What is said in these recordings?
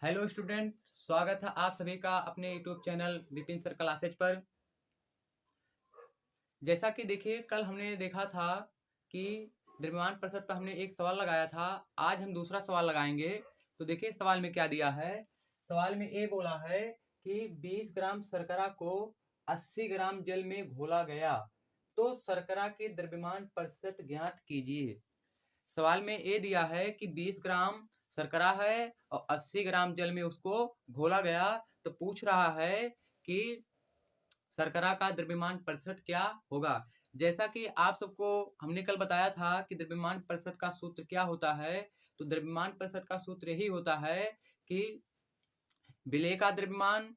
Hello student, स्वागत है आप सभी का अपने YouTube channel Vipin sir classes पर। जैसा कि देखिए, कल हमने देखा था कि द्रव्यमान प्रतिशत पर हमने एक सवाल लगाया था। आज हम दूसरा सवाल लगाएंगे। तो देखिए सवाल में क्या दिया है। सवाल में ये बोला है कि 20 ग्राम शर्करा को 80 ग्राम जल में घोला गया, तो शर्करा के द्रव्यमान प्रतिशत ज्ञात कीजिए। सवाल में ये दिया है कि 20 ग्राम शर्करा है और 80 ग्राम जल में उसको घोला गया, तो पूछ रहा है कि शर्करा का द्रव्यमान प्रतिशत क्या होगा। जैसा कि आप सबको हमने कल बताया था कि द्रव्यमान प्रतिशत का सूत्र क्या होता है। तो द्रव्यमान प्रतिशत का सूत्र यही होता है कि विलेय का द्रव्यमान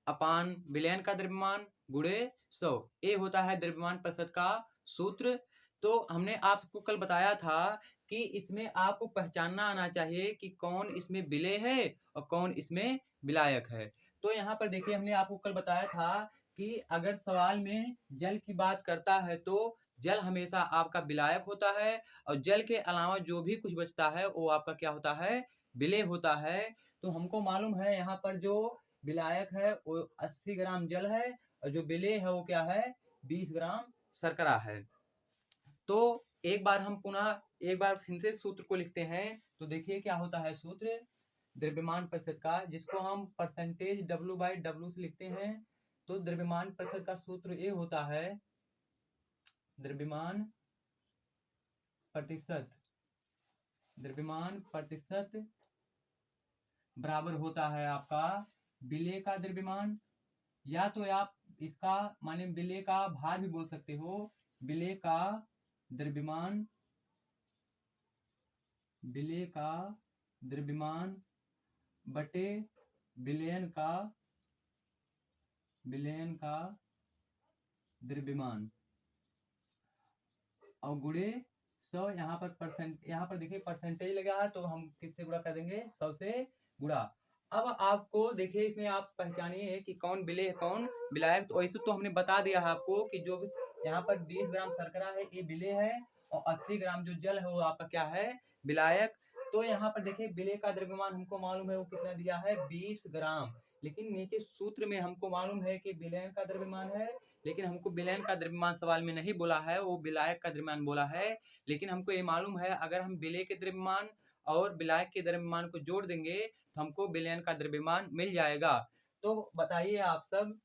अपान विलयन का द्रव्यमान गुणे 100, ये होता है द्रव्यमान प्रतिशत का सूत्र। तो हमने आप सबको कल बताया था कि इसमें आपको पहचानना आना चाहिए कि कौन इसमें विलेय है और कौन इसमें विलायक है। तो यहाँ पर देखिए, हमने आपको कल बताया था कि अगर सवाल में जल की बात करता है तो जल हमेशा आपका विलायक होता है, और जल के अलावा जो भी कुछ बचता है वो आपका क्या होता है, विलेय होता है। तो हमको मालूम है यहाँ पर जो विलायक है वो 80 ग्राम जल है, और जो विलेय है वो क्या है, 20 ग्राम शर्करा है। तो एक बार हम पुनः एक बार फिर से सूत्र को लिखते हैं। तो देखिए क्या होता है सूत्र द्रव्यमान प्रतिशत का, जिसको हम परसेंटेज W/W से लिखते हैं। तो द्रव्यमान प्रतिशत का सूत्र ये होता है, द्रव्यमान प्रतिशत द्रव्यमान प्रतिशत बराबर होता है आपका विलेय का द्रव्यमान, या तो आप इसका माने विलेय का भार भी बोल सकते हो। विलेय का द्रव्यमान विलेय का द्रव्यमान बटे विलयन का द्रव्यमान और गुणे 100। यहाँ पर देखिए परसेंटेज लगा है, तो हम किससे गुणा कर देंगे, 100 से गुणा। अब आपको देखिए इसमें आप पहचानिए कि कौन विलेय है कौन विलायक। तो ऐसे तो हमने बता दिया है आपको कि जो यहाँ पर 20 ग्राम शर्करा है ये विलेय है, और 80 ग्राम जो जल है वो आपका क्या है, विलायक। तो यहाँ पर देखिए विलेय का द्रव्यमान हमको मालूम है वो कितना दिया है, 20 ग्राम। लेकिन नीचे सूत्र में हमको मालूम है कि विलयन का द्रव्यमान है, लेकिन हमको विलयन का द्रव्यमान सवाल में नहीं बोला है, वो विलायक का द्रव्यमान बोला है। लेकिन हमको ये मालूम है अगर हम विलेय के द्रव्यमान और विलायक के द्रव्यमान को जोड़ देंगे तो हमको विलयन का द्रव्यमान मिल जाएगा। तो बताइए आप सब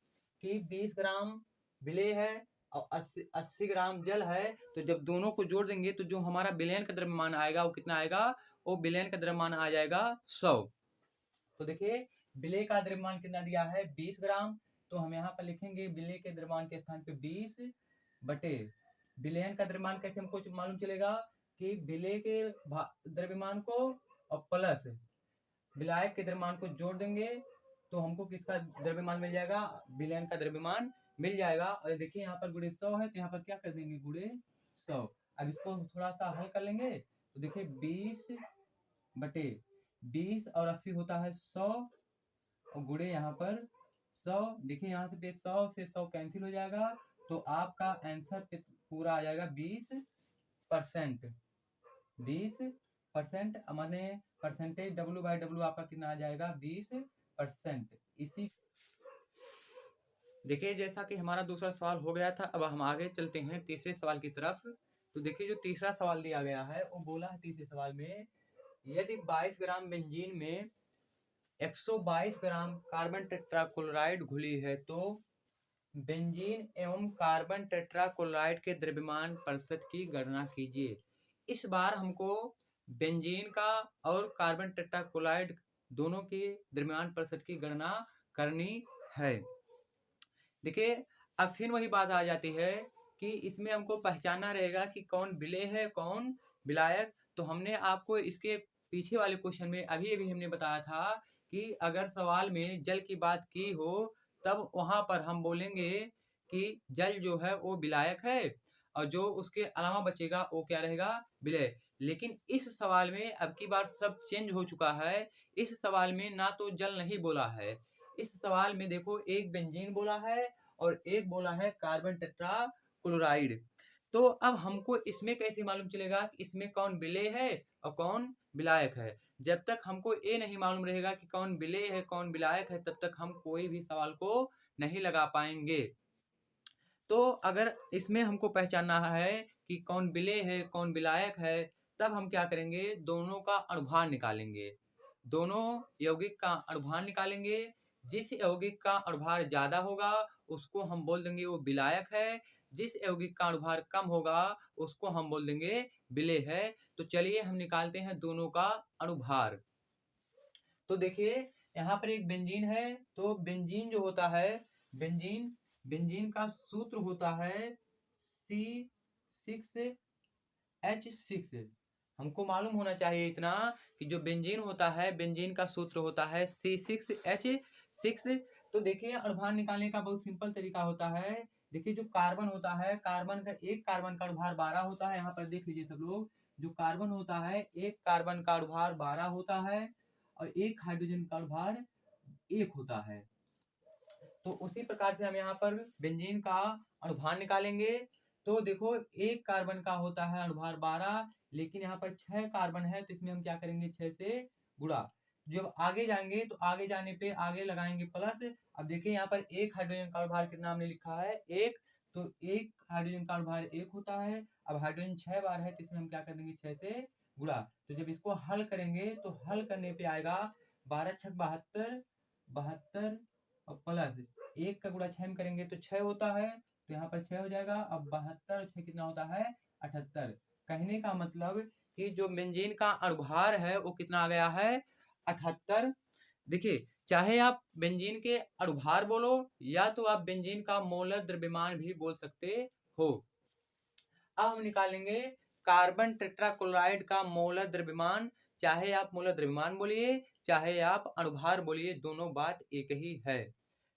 कि 20 ग्राम विलेय है और 80 ग्राम जल है, तो जब दोनों को जोड़ देंगे तो जो हमारा विलयन का द्रव्यमान आएगा वो कितना आएगा, वो विलयन का द्रव्यमान आ जाएगा 100। तो देखिए विलेय का द्रव्यमान कितना दिया है, 20 ग्राम। तो हम यहाँ पर लिखेंगे विलेय के द्रव्यमान के स्थान पे 20 बटे विलयन का द्रव्यमान कैसे हमको मालूम चलेगा कि विलेय के द्रव्यमान को और प्लस विलायक के द्रव्यमान को जोड़ देंगे तो हमको किसका द्रव्यमान मिल जाएगा, विलयन का द्रव्यमान मिल जाएगा। और देखिए यहाँ पर गुणे 100 है, तो यहाँ पर क्या कर देंगे, गुणे 100। अब इसको थोड़ा सा हल कर लेंगे। तो देखिए 20 बटे 20 और 80 होता है 100, और गुणे यहाँ पर 100। देखिए यहाँ से 100 से 100 कैंसिल हो जाएगा, तो आपका आंसर पूरा आ जाएगा 20%। 20% माने परसेंटेज W/W आपका कितना आ जाएगा, 20%। इसी देखिए जैसा कि हमारा दूसरा सवाल हो गया था, अब हम आगे चलते हैं तीसरे सवाल की तरफ। तो देखिए जो तीसरा सवाल दिया गया है वो बोला है तीसरे सवाल में, यदि 22 ग्राम बेंजीन में 122 ग्राम कार्बन टेट्राक्लोराइड घुली है तो बेंजीन एवं कार्बन टेट्राक्लोराइड के द्रव्यमान प्रतिशत की गणना कीजिए। इस बार हमको बेंजीन का और कार्बन टेट्राक्लोराइड दोनों की द्रव्यमान प्रतिशत की गणना करनी है। देखिए अब फिर वही बात आ जाती है कि इसमें हमको पहचानना रहेगा कि कौन विलेय है कौन विलायक। तो हमने आपको इसके पीछे वाले क्वेश्चन में अभी अभी हमने बताया था कि अगर सवाल में जल की बात की हो तब वहां पर हम बोलेंगे कि जल जो है वो विलायक है, और जो उसके अलावा बचेगा वो क्या रहेगा, विलेय। लेकिन इस सवाल में अब की बार सब चेंज हो चुका है। इस सवाल में ना तो जल नहीं बोला है, इस सवाल में देखो एक बेंजीन बोला है और एक बोला है कार्बन टेट्राक्लोराइड। तो अब हमको इसमें कैसे मालूम चलेगा कि इसमें कौन विलेय है और कौन विलायक है? जब तक हमको ये नहीं मालूम रहेगा कि कौन विलेय है कौन विलायक है, तब तक हम कोई भी सवाल को नहीं लगा पाएंगे। तो अगर इसमें हमको पहचानना है कि कौन विलेय है कौन विलायक है, तब हम क्या करेंगे, दोनों का अनुभार निकालेंगे। दोनों यौगिक का अनुभार निकालेंगे। जिस यौगिक का अनुभार ज्यादा होगा उसको हम बोल देंगे वो विलायक है, जिस यौगिक का अनुभार कम होगा उसको हम बोल देंगे विलेय है। तो चलिए हम निकालते हैं दोनों का अनुभार। तो देखिए यहाँ पर एक बेंजीन है, तो बेंजीन जो होता है, बेंजीन बेंजीन का सूत्र होता है C6H6। हमको मालूम होना चाहिए इतना कि जो बेंजीन होता है, बेंजीन का सूत्र होता है C6H6। तो देखिए अनुभार निकालने का बहुत सिंपल तरीका होता है। देखिए जो कार्बन होता है, कार्बन का एक कार्बन का अनुभार 12 होता है। यहाँ पर देख लीजिए सब लोग, जो कार्बन होता है एक कार्बन का अनुभार 12 होता है और एक हाइड्रोजन का अनुभार 1 होता है। तो उसी प्रकार से हम यहाँ पर बेंजीन का अनुभार निकालेंगे। तो देखो एक कार्बन का होता है अनुभार 12, लेकिन यहाँ पर 6 कार्बन है, तो इसमें हम क्या करेंगे 6 से गुणा। जब आगे जाएंगे तो आगे जाने पे आगे लगाएंगे प्लस। अब देखिए यहाँ पर एक हाइड्रोजन का अनुभार कितना हमने लिखा है 1, तो एक हाइड्रोजन का अनुभार 1 होता है। अब हाइड्रोजन 6 बार है, तो इसमें हम क्या कर देंगे 6 से गुणा। तो जब इसको हल करेंगे तो हल करने पे आएगा 12 6 72, 72 और प्लस 1 का गुणा 6 में करेंगे तो 6 होता है, तो यहाँ पर 6 हो जाएगा। अब 72 6 कितना होता है 78। कहने का मतलब कि जो बेंजीन का अनुभार है वो कितना आ गया है 78। देखिए चाहे आप बेंजीन के अनुभार बोलो या तो आप बेंजीन का मोलर द्रव्यमान भी बोल सकते हो। अब हम निकालेंगे कार्बन टेट्राक्लोराइड का मोलर द्रव्यमान। चाहे आप मोलर द्रव्यमान बोलिए चाहे आप अनुभार बोलिए, दोनों बात एक ही है।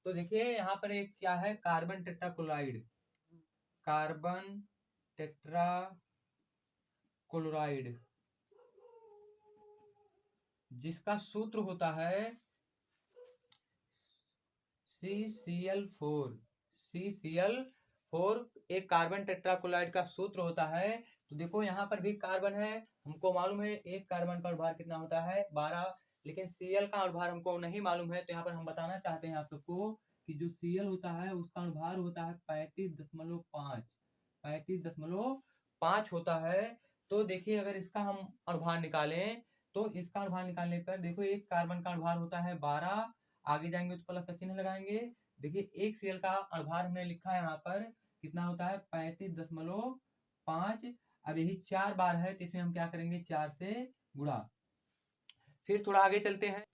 तो देखिए यहाँ पर एक क्या है कार्बन टेट्राक्लोराइड, कार्बन टेट्राक्लोराइड जिसका सूत्र होता है CCl4। CCl4 एक कार्बन टेट्राक्लोराइड का सूत्र होता है। तो देखो यहाँ पर भी कार्बन है, हमको मालूम है एक कार्बन का अनुभार कितना होता है 12, लेकिन Cl का अनुभार हमको नहीं मालूम है। तो यहाँ पर हम बताना चाहते हैं आप सबको कि जो Cl होता है उसका अनुभार होता है 35.5, 35.5 होता है। तो देखिए अगर इसका हम अनुभार निकालें तो इसका अनुभार निकालने पर देखो एक कार्बन का अनुभार होता है 12, आगे जाएंगे तो प्लस का चिन्ह लगाएंगे। देखिए एक Cl का अनुभार हमने लिखा है यहाँ पर कितना होता है 35.5। अब यही 4 बार है, तो इसमें हम क्या करेंगे 4 से गुणा। फिर थोड़ा आगे चलते हैं,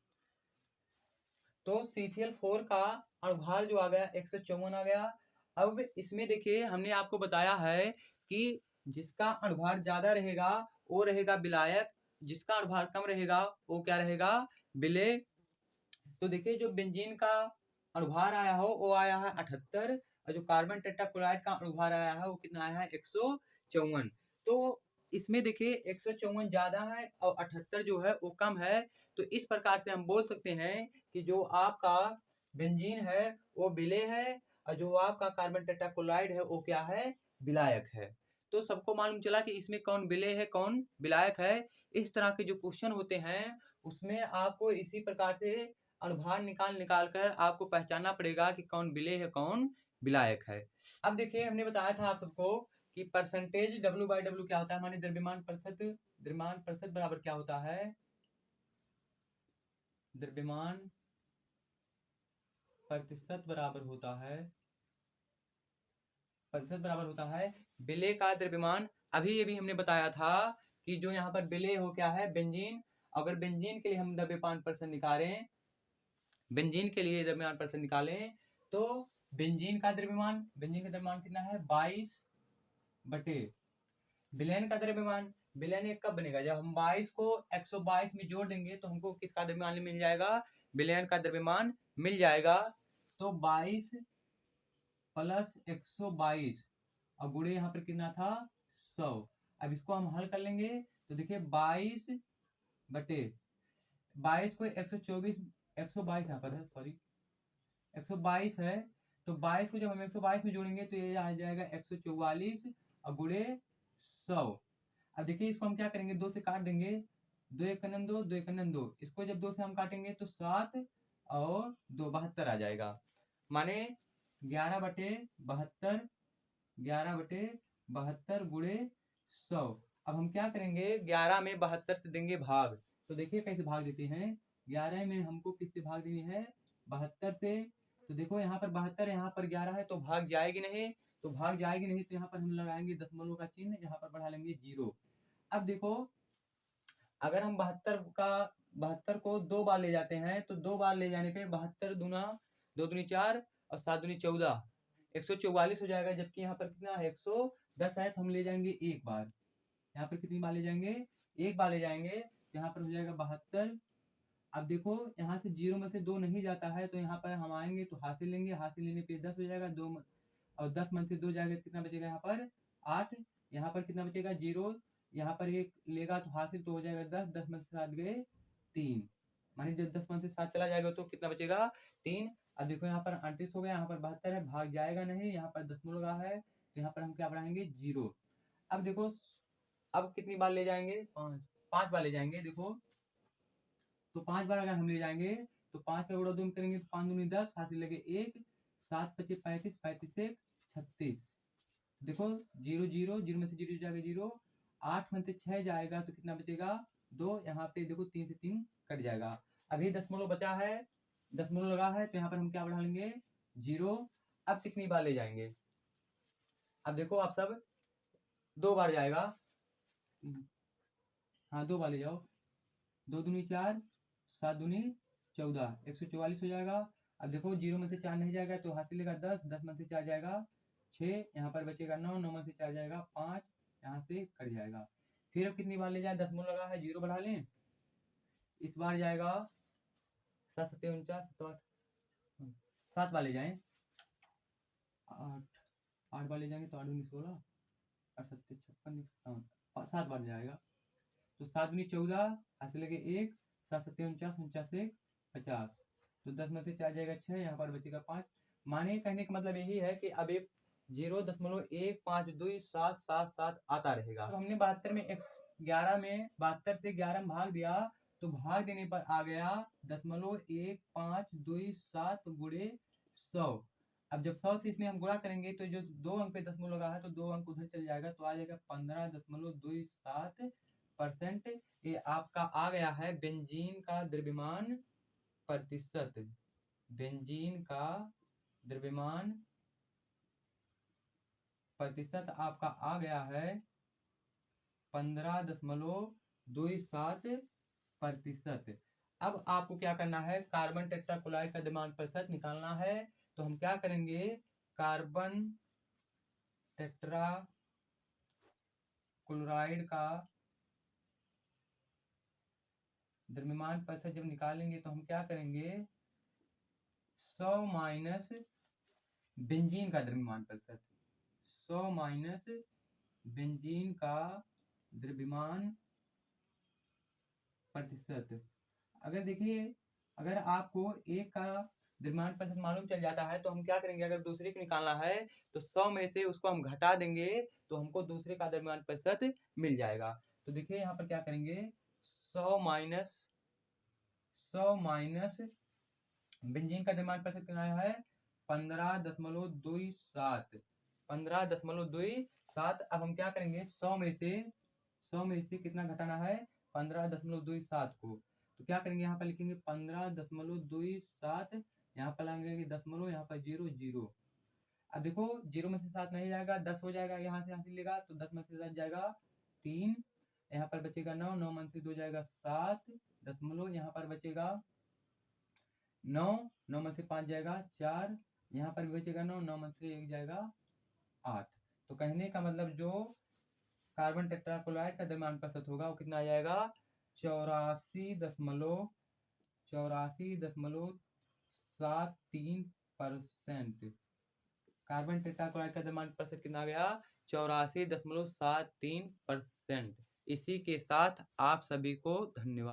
तो CCl4 का अनुभार जो आ गया 154 आ गया। अब इसमें देखिए हमने आपको बताया है कि जिसका अनुभार ज्यादा रहेगा वो रहेगा विलायक, जिसका अनुभार कम रहेगा वो क्या रहेगा विलेय। तो देखिए जो बेंजीन का अनुभार आया हो वो आया है 78, और जो कार्बन टेट्राक्लोराइड का अनुभार आया है वो कितना आया है 154। तो इसमें देखिए 154 ज्यादा है और 78 जो है वो कम है। तो इस प्रकार से हम बोल सकते हैं कि जो आपका बेंजीन है वो विलेय है और जो आपका कार्बन टेट्राक्लोराइड है वो क्या है विलायक है। तो सबको मालूम चला कि इसमें कौन विलेय है कौन विलायक है। इस तरह के जो क्वेश्चन होते हैं उसमें आपको इसी प्रकार से अनुभार निकाल निकाल कर आपको पहचानना पड़ेगा कि कौन विलेय है कौन विलायक है। अब देखिए हमने बताया था आप सबको कि परसेंटेज W/W क्या होता है, हमारे द्रव्यमान प्रतिशत बराबर क्या होता है, द्रव्यमान प्रतिशत बराबर होता है विलेय का द्रव्यमान। अभी ये भी हमने बताया था कि जो यहाँ पर विलेय हो क्या है बेंजीन। अगर बेंजीन के लिए हम द्रव्यमान प्रतिशत निकालें, बेंजीन के लिए द्रव्यमान प्रतिशत निकालें तो बेंजीन का द्रव्यमान कितना है 22 बटे विलेन का द्रव्यमान। विलेन एक कब बनेगा जब हम 22 को 122 में जोड़ देंगे तो हमको किसका द्रव्यमान मिल जाएगा विलेन का द्रव्यमान मिल जाएगा। तो 22 प्लस 122 और गुणे यहाँ पर कितना था 100। अब इसको हम हल कर लेंगे तो देखिए 22 बटे 22 को 122 यहाँ पर है, सॉरी 122 है। तो 22 को जब हम 122 में जोड़ेंगे तो ये आ जाएगा 144 और गुणे 100। अब देखिए इसको हम क्या करेंगे, 2 से काट देंगे, 2 एक कनन 2, 2 एक कनन 2, इसको जब 2 से हम काटेंगे तो 7 और 2 72 आ जाएगा। माने 11/72, 11/72 गुणे 100। अब हम क्या करेंगे, 11 में 72 से देंगे भाग। तो देखिए कैसे भाग देते हैं, 11 में हमको किससे भाग देनी है, 72 से। तो देखो यहाँ पर 72, यहाँ पर 11 है, तो भाग जाएगी नहीं, तो भाग जाएगी नहीं, तो यहाँ पर हम लगाएंगे दशमलव का चिन्ह, यहाँ पर बढ़ा लेंगे 0। अब देखो अगर हम 72 को 2 बार ले जाते हैं, तो 2 बार ले जाने पे 72 दूना 2 दूनी 4 और 7 दूनी 14, 144 हो जाएगा। जबकि यहाँ पर कितना है, 110 है, तो हम ले जाएंगे एक बार। यहाँ पर कितनी बार ले जाएंगे, एक बार ले जाएंगे, तो यहाँ पर हो जाएगा 72। अब देखो यहाँ से 0 में से 2 नहीं जाता है, तो यहाँ पर हम आएंगे तो हासिल लेंगे, हासिल लेने पे 10 हो जाएगा, 2 और 10 में से 2 जाएगा, कितना बचेगा यहाँ पर 8। यहाँ पर कितना बचेगा 0, यहाँ पर 1 लेगा तो हासिल, तो हो जाएगा 10, 10 में से 7 गए 3। मानी जब 10 में से 7 चला जाएगा तो कितना बचेगा 3। अब देखो यहाँ पर 38 हो गया, यहाँ पर 72 है, भाग जाएगा नहीं, यहाँ पर दशमलव लगा है, तो यहाँ पर हम क्या बढ़ाएंगे 0। अब देखो अब कितनी बार ले जाएंगे, 5 बार ले जाएंगे। देखो तो 5 बार अगर हम ले जाएंगे तो 5 का गुणा 2 करेंगे तो 5 दूनी 10, हासिल लगे 1, 7 पचे 35, 35 एक 36। देखो 0 0 0 में से 0 जाएगा 0, 8 में से 6 जाएगा तो कितना बचेगा 2। यहाँ पे देखो 3 से 3 कट जाएगा। अभी दशमलव बचा है, दशमलव लगा है, तो यहाँ पर हम क्या बढ़ा लेंगे 0। अब कितनी बार ले जाएंगे, अब देखो आप सब 2 बार जाएगा, हाँ 2 बार ले जाओ, 2 दूनी 4, 7 दूनी 14, 144 हो जाएगा। अब देखो 0 में से 4 नहीं जाएगा तो हासिल लेगा 10, 10 में से 4 जाएगा 6, यहाँ पर बचेगा 9, 9 में से 4 जाएगा 5, यहाँ से कट जाएगा। फिर अब कितनी बार ले जाए, दशमलव लगा है 0 बढ़ा लें, इस बार जाएगा 7 7 49 7 7 बार ले जाए, 8 बार ले जाएंगे तो 8 दूनी 16, 8 7 56 57, 7 बार जाएगा तो 7 दूनी 14, हासिल लगे 1, 7 7 49, 49 1 50, तो 10 में से 4 जाएगा 6, यहाँ पर बचेगा 5। माने कहने का मतलब यही है कि अब एक 0.1527777 आता रहेगा। तो हमने 72 में 11 में 72 से 11 में भाग दिया, तो भाग देने पर आ गया 0.1527 गुणे 100। अब जब 100 से इसमें हम गुणा करेंगे तो जो 2 अंक पे दशमलव लगा है तो 2 अंक उधर चल जाएगा, तो आ जाएगा 15.27%। ये आपका आ गया है बेंजीन का द्रव्यमान प्रतिशत। बेंजीन का द्रव्यमान प्रतिशत आपका आ गया है 15.27%। अब आपको क्या करना है, कार्बन टेट्राक्लोराइड का द्रव्यमान प्रतिशत निकालना है। तो हम क्या करेंगे, कार्बन टेट्राक्लोराइड का द्रव्यमान प्रतिशत जब निकालेंगे तो हम क्या करेंगे, 100 माइनस बेंजीन का द्रव्यमान प्रतिशत, 100 माइनस बेंजीन का द्रव्यमान प्रतिशत। अगर देखिए अगर आपको एक का द्रव्यमान प्रतिशत मालूम चल जाता है तो हम क्या करेंगे, अगर दूसरे को निकालना है तो 100 में से उसको हम घटा देंगे तो हमको दूसरे का द्रव्यमान प्रतिशत मिल जाएगा। तो देखिए यहाँ पर क्या करेंगे, 100 माइनस बेंजीन का द्रव्यमान प्रतिशत कितना है 15.27, 15.27। अब हम क्या करेंगे, 100 में से कितना घटाना है 15.27 को, तो क्या करेंगे यहाँ पर लिखेंगे 15.27, यहाँ पर लाएंगे दशमलव, यहाँ पर 0 0। अब देखो 0 में से 7 नहीं जाएगा, 10 हो जाएगा, यहाँ से हासिल लेगा तो 10 में से 7 जाएगा 3, यहाँ पर बचेगा 9, 9 में से 2 जाएगा 7, दशमलव यहाँ पर बचेगा 9, 9 में से 5 जाएगा 4, यहाँ पर भी बचेगा 9, 9 में से 1 जाएगा 8। तो कहने का मतलब जो कार्बन टेट्राक्लोराइड का द्रव्यमान प्रतिशत होगा वो कितना आ जाएगा 84.73%। कार्बन टेट्राक्लोराइड का द्रव्यमान प्रतिशत कितना आ गया 84.73%। इसी के साथ आप सभी को धन्यवाद।